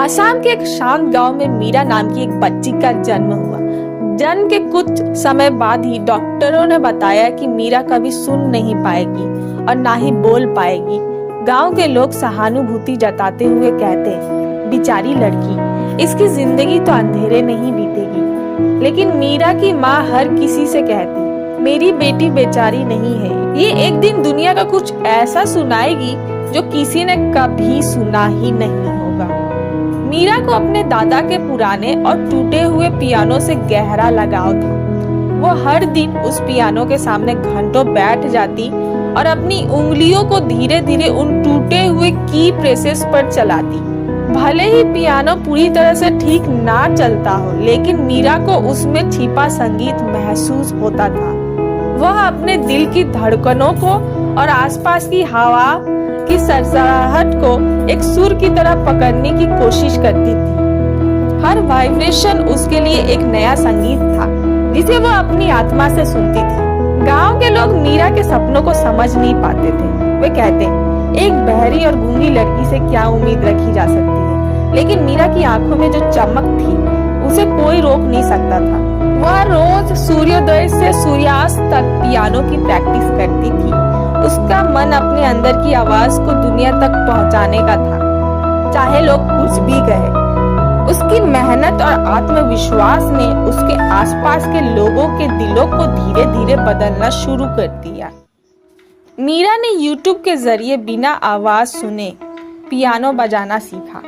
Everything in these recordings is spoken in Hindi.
आसाम के एक शांत गांव में मीरा नाम की एक बच्ची का जन्म हुआ। जन्म के कुछ समय बाद ही डॉक्टरों ने बताया कि मीरा कभी सुन नहीं पाएगी और ना ही बोल पाएगी। गांव के लोग सहानुभूति जताते हुए कहते, बेचारी लड़की, इसकी जिंदगी तो अंधेरे नहीं बीतेगी। लेकिन मीरा की माँ हर किसी से कहती, मेरी बेटी बेचारी नहीं है, ये एक दिन दुनिया का कुछ ऐसा सुनाएगी जो किसी ने कभी सुना ही नहीं होगा। मीरा को अपने दादा के पुराने और टूटे हुए पियानो से गहरा लगाव था। वो हर दिन उस पियानो के सामने घंटों बैठ जाती और अपनी उंगलियों को धीरे धीरे उन टूटे हुए की प्रेसेस पर चलाती। भले ही पियानो पूरी तरह से ठीक ना चलता हो, लेकिन मीरा को उसमें छिपा संगीत महसूस होता था। वह अपने दिल की धड़कनों को और आसपास की हवा की सरसराहट को एक सुर की तरह पकड़ने की कोशिश करती थी। हर वाइब्रेशन उसके लिए एक नया संगीत था जिसे वह अपनी आत्मा से सुनती थी। गांव के लोग मीरा के सपनों को समझ नहीं पाते थे। वे कहते, एक बहरी और गूंगी लड़की से क्या उम्मीद रखी जा सकती है। लेकिन मीरा की आंखों में जो चमक थी उसे कोई रोक नहीं सकता था। वह रोज सूर्योदय से सूर्यास्त तक पियानो की प्रैक्टिस करती थी। उसका मन अपने अंदर की आवाज को दुनिया तक पहुंचाने का था, चाहे लोग कुछ भी कहे। उसकी मेहनत और आत्मविश्वास ने उसके आसपास के लोगों के दिलों को धीरे धीरे बदलना शुरू कर दिया। मीरा ने YouTube के जरिए बिना आवाज सुने पियानो बजाना सीखा।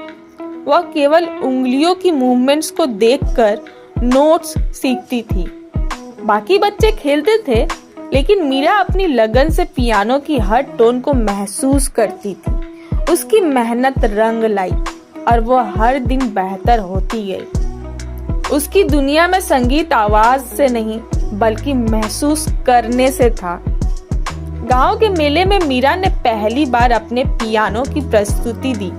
वह केवल उंगलियों की मूवमेंट्स को देखकर नोट्स सीखती थी। बाकी बच्चे खेलते थे, लेकिन मीरा अपनी लगन से पियानो की हर टोन को महसूस करती थी। उसकी मेहनत रंग लाई और वो हर दिन बेहतर होती गई। उसकी दुनिया में संगीत आवाज से नहीं बल्कि महसूस करने से था। गांव के मेले में मीरा ने पहली बार अपने पियानो की प्रस्तुति दी।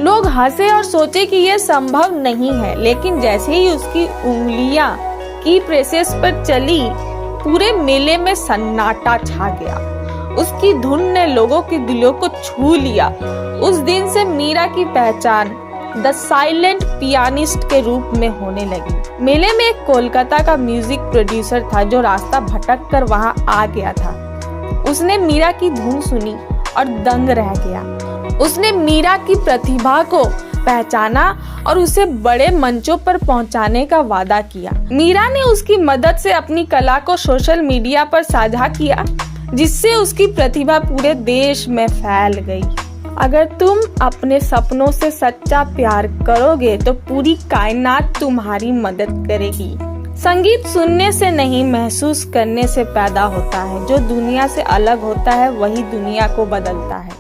लोग हंसे और सोचे कि यह संभव नहीं है, लेकिन जैसे ही उसकी उंगलियां की प्रेसेस पर चली, पूरे मेले में सन्नाटा छा गया। उसकी धुन ने लोगों के दिलों को छू लिया। उस दिन से मीरा की पहचान द साइलेंट पियानिस्ट के रूप में होने लगी। मेले में एक कोलकाता का म्यूजिक प्रोड्यूसर था जो रास्ता भटक कर वहां आ गया था। उसने मीरा की धुन सुनी और दंग रह गया। उसने मीरा की प्रतिभा को पहचाना और उसे बड़े मंचों पर पहुंचाने का वादा किया। मीरा ने उसकी मदद से अपनी कला को सोशल मीडिया पर साझा किया, जिससे उसकी प्रतिभा पूरे देश में फैल गई। अगर तुम अपने सपनों से सच्चा प्यार करोगे तो पूरी कायनात तुम्हारी मदद करेगी। संगीत सुनने से नहीं, महसूस करने से पैदा होता है। जो दुनिया से अलग होता है वही दुनिया को बदलता है।